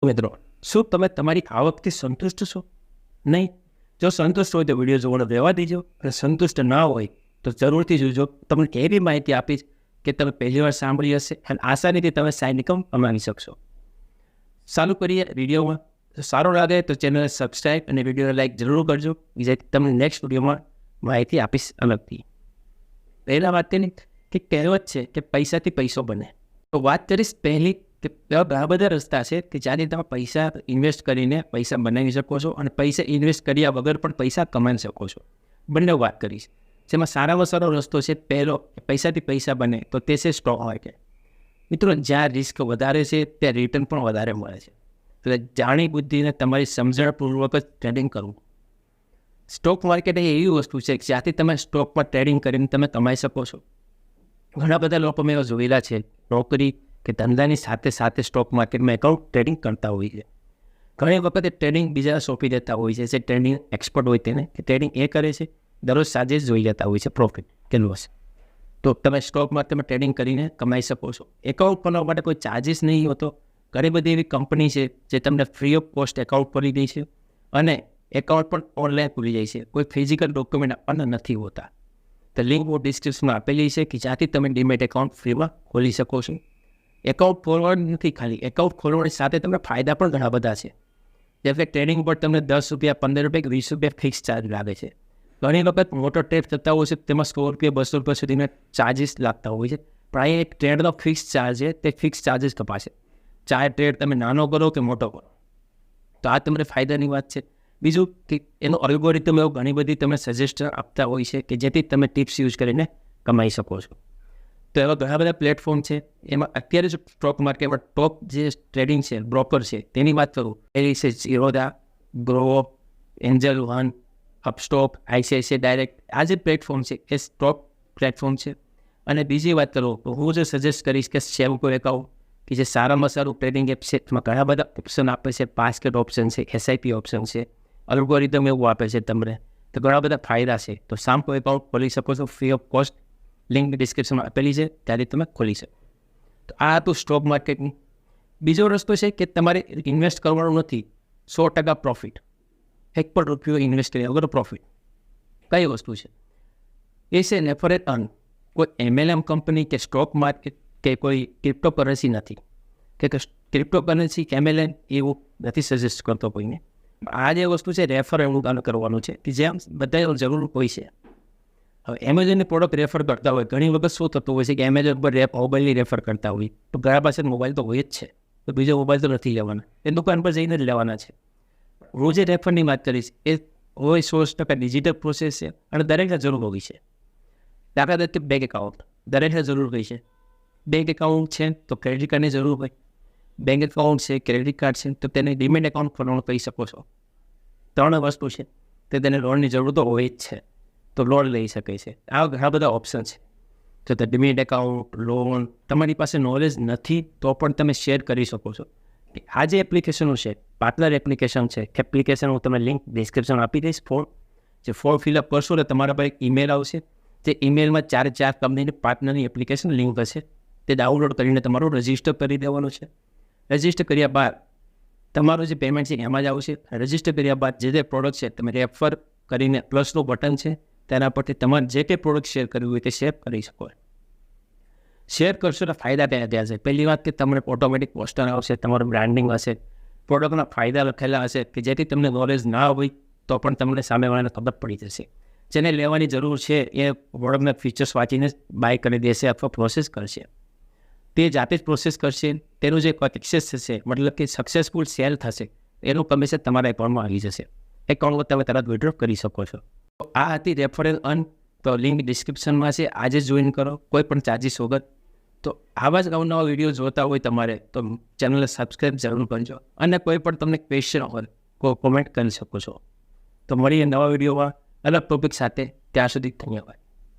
મિત્રો, શું તમે તમારી આવકથી સંતુષ્ટ છો? નહીં? જો સંતુષ્ટ હોય તો વિડીયો જોવાનું રહેવા દેજો, અને સંતુષ્ટ ના હોય તો જરૂરથી જોજો. તમને એવી માહિતી આપીશ કે તમે પહેલી વાર સાંભળી હશે અને આસાનીથી તમે સાઇડ ઇન્કમ કમાવી શકશો. ચાલુ કરીએ વિડીયોમાં. જો સારો લાગે તો ચેનલને સબસ્ક્રાઈબ અને વિડીયોને લાઈક જરૂર કરજો, જેથી તમને નેક્સ્ટ વિડીયોમાં માહિતી આપીશ અલગથી. પહેલાં વાત તેની કે કહેવત છે કે પૈસાથી પૈસો બને. તો વાત કરીશ પહેલી કે એવા ઘણા બધા રસ્તા છે કે જ્યાંથી તમે પૈસા ઇન્વેસ્ટ કરીને પૈસા બનાવી શકો છો અને પૈસા ઇન્વેસ્ટ કર્યા વગર પણ પૈસા કમાઈ શકો છો. બંને વાત કરીશ. જેમાં સારામાં સારો રસ્તો છે પહેલો, પૈસાથી પૈસા બને તો તે છે સ્ટોક માર્કેટ. મિત્રો, જ્યાં રિસ્ક વધારે છે ત્યાં રિટર્ન પણ વધારે મળે છે. એટલે જાણી બુદ્ધિને તમારી સમજણપૂર્વક જ ટ્રેડિંગ કરવું. સ્ટોક માર્કેટ એ એવી વસ્તુ છે કે જ્યાંથી તમે સ્ટોકમાં ટ્રેડિંગ કરીને તમે કમાઈ શકો છો. ઘણા બધા લોકો મેં એવા જોયેલા છે, નોકરી કે ધંધાની સાથે સાથે સ્ટોક માર્કેટમાં એકાઉન્ટ ટ્રેડિંગ કરતા હોય છે. ઘણી વખતે ટ્રેડિંગ બીજા સોંપી દેતા હોય છે, જે ટ્રેડિંગ એક્સપર્ટ હોય તેને, કે ટ્રેડિંગ એ કરે છે, દરરોજ સાંજે જોઈ લેતા હોય છે પ્રોફિટ કે લોસ. તો તમે સ્ટોક માર્કેટમાં ટ્રેડિંગ કરીને કમાઈ શકો છો. એકાઉન્ટ ખોલવા માટે કોઈ ચાર્જિસ નહીં હોતો. ઘણી બધી એવી કંપની છે જે તમને ફ્રી ઓફ કોસ્ટ એકાઉન્ટ ખોલી દે છે અને એકાઉન્ટ પણ ઓનલાઈન ખુલી જાય છે. કોઈ ફિઝિકલ ડોક્યુમેન્ટ આપવાના નથી હોતા. તો લિંક હું ડિસ્ક્રિપ્શનમાં આપેલી છે કે જ્યાંથી તમે ડીમેટ એકાઉન્ટ ફ્રીમાં ખોલી શકો છો. એકાઉન્ટ ખોલવાનું નથી, ખાલી એકાઉન્ટ ખોલવાની સાથે તમને ફાયદા પણ ઘણા બધા છે. જેમ કે ટ્રેડિંગ પર તમને 10 રૂપિયા, 15 રૂપિયા, 20 રૂપિયા ફિક્સ ચાર્જ લાગે છે. ઘણી વખત મોટો ટ્રેડ થતા હોય છે તેમાં 100 રૂપિયા, 200 રૂપિયા સુધીના ચાર્જિસ લાગતા હોય છે. પણ અહીં એક ટ્રેડનો ફિક્સ ચાર્જ છે, તે ફિક્સ ચાર્જિસ કપાશે. ચાહે ટ્રેડ તમે નાનો કરો કે મોટો કરો. તો આ તમને ફાયદાની વાત છે. બીજું કે એનો અલ્ગોરિધમ એવો ઘણી બધી તમને સજેસ્ટ આપતા હોય છે કે જેથી તમે ટિપ્સ યુઝ કરીને કમાઈ શકો છો. તો એવા ઘણા બધા પ્લેટફોર્મ છે. એમાં અત્યારે જો સ્ટોક માર્કેટમાં ટોપ જે ટ્રેડિંગ છે, બ્રોકર છે, તેની વાત કરું, એ છે Zerodha, Groww, Angel One, Upstox, ICICI Direct. આ જે પ્લેટફોર્મ છે એ સ્ટોક પ્લેટફોર્મ છે. અને બીજી વાત કરું તો હું જે સજેસ્ટ કરીશ કે સેવકો એકાઉન્ટ, કે જે સારામાં સારું ટ્રેડિંગ એપ છે. એમાં ઘણા બધા ઓપ્શન આપે છે. બાસ્કેટ ઓપ્શન છે, એસઆઈપી ઓપ્શન છે, અલ્ગોરિધમ એવું આપે છે તમને. તો ઘણા બધા ફાયદા છે. તો સામકો એકાઉન્ટ ખોલી શકો છો ફ્રી ઓફ કોસ્ટ. લિંક ડિસ્ક્રિપ્શનમાં આપેલી છે, ત્યારે તમે ખોલી શકો. તો આ હતું સ્ટોક માર્કેટની. બીજો રસ્તો છે કે તમારે ઇન્વેસ્ટ કરવાનું નથી, 100% પ્રોફિટ. એક પણ રૂપિયો ઇન્વેસ્ટ કર્યા વગર પ્રોફિટ. કઈ વસ્તુ છે એ? છે નેફર એટ અર્ન. કોઈ એમએલએમ કંપની કે સ્ટોક માર્કેટ કે કોઈ ક્રિપ્ટોકરન્સી નથી. કે ક્રિપ્ટોકરન્સી કે એમએલએમ એવું નથી સજેસ્ટ કરતો કોઈને. આ જે વસ્તુ છે રેફર એવું કામ કરવાનું છે કે જેમ બધા જરૂર હોય છે. હવે એમેઝોનની પ્રોડક્ટ રેફર કરતા હોય, ઘણી વખત શું થતું હોય છે કે એમેઝોન પર મોબાઈલની રેફર કરતા હોય, તો ઘણા પાસે મોબાઈલ તો હોય જ છે, તો બીજો મોબાઈલ તો નથી લેવાના, એ દુકાન પર જઈને જ લેવાના છે. હું જે રેફરની વાત કરીશ એ હોય 100% ડિજિટલ પ્રોસેસ છે અને દરેકને જરૂર હોય છે. દાખલા તરીકે બેંક એકાઉન્ટ દરેકને જરૂર હોય છે. બેંક એકાઉન્ટ છે તો ક્રેડિટ કાર્ડની જરૂર હોય. બેંક એકાઉન્ટ છે, ક્રેડિટ કાર્ડ છે, તો તેને ડીમેટ એકાઉન્ટ ખોલવાનું કહી શકો છો. 3 વસ્તુ છે તો તેને લોનની જરૂર તો હોય જ છે, તો લોન લઈ શકે છે. આ ઘણા બધા ઓપ્શન છે. તો તે ડીમેટ એકાઉન્ટ, લોન, તમારી પાસે નોલેજ નથી તો પણ તમે શેર કરી શકો છો. આ જે એપ્લિકેશનો છે, પાર્ટનર એપ્લિકેશન છે, એપ્લિકેશન હું તમને લિંક ડિસ્ક્રિપ્શન આપી દઈશ. જે ફોર્મ ફિલઅપ કરશો તો તમારા પર એક ઈમેલ આવશે. જે ઈમેલમાં 4 કંપનીની પાર્ટનરની એપ્લિકેશન લિંક હશે. તે ડાઉનલોડ કરીને તમારું રજિસ્ટર કરી દેવાનું છે. રજિસ્ટર કર્યા બાદ તમારું જે પેમેન્ટ છે એમાં જ આવશે. રજિસ્ટર કર્યા બાદ જે પ્રોડક્ટ છે તમે રેફર કરીને પ્લસનું બટન છે તેના પરથી તમારે જે કંઈ પ્રોડક્ટ શેર કરવી હોય તે શેર કરી શકો. શેર કરશો તો ફાયદા ત્યાં ત્યાં છે. પહેલી વાત કે તમને ઓટોમેટિક પોસ્ટર આવશે, તમારું બ્રાન્ડિંગ હશે, પ્રોડક્ટના ફાયદા લખેલા હશે કે જેથી તમને નોલેજ ના હોય તો પણ તમને સામેવાળાને ખબર પડી જશે. જેને લેવાની જરૂર છે એ પ્રોડક્ટના ફીચર્સ વાંચીને બાય કરી દેશે અથવા પ્રોસેસ કરશે. તે જાતે જ પ્રોસેસ કરશે. તેનું જે એક્સેસ થશે, મતલબ કે સક્સેસફુલ સેલ થશે, એનું કમિશન તમારા એકાઉન્ટમાં આવી જશે. એકાઉન્ટમાં તમે તરત વિડ્રો કરી શકો છો. તો આ હતી રેફરલ અર્ન. તો લિંક ડિસ્ક્રિપ્શનમાં છે, આજે જોઈન કરો, કોઈ પણ ચાર્જિસ વગર. તો આવા જ નવા વિડીયો જોતા હોય તમારે તો ચેનલને સબસ્ક્રાઈબ જરૂર કરજો. અને કોઈ પણ તમને ક્વેશ્ચન હોય તો કોમેન્ટ કરી શકો છો. તો મળીએ નવા વિડીયોમાં અલગ ટોપિક સાથે. ત્યાં સુધી ધન્યવાદ.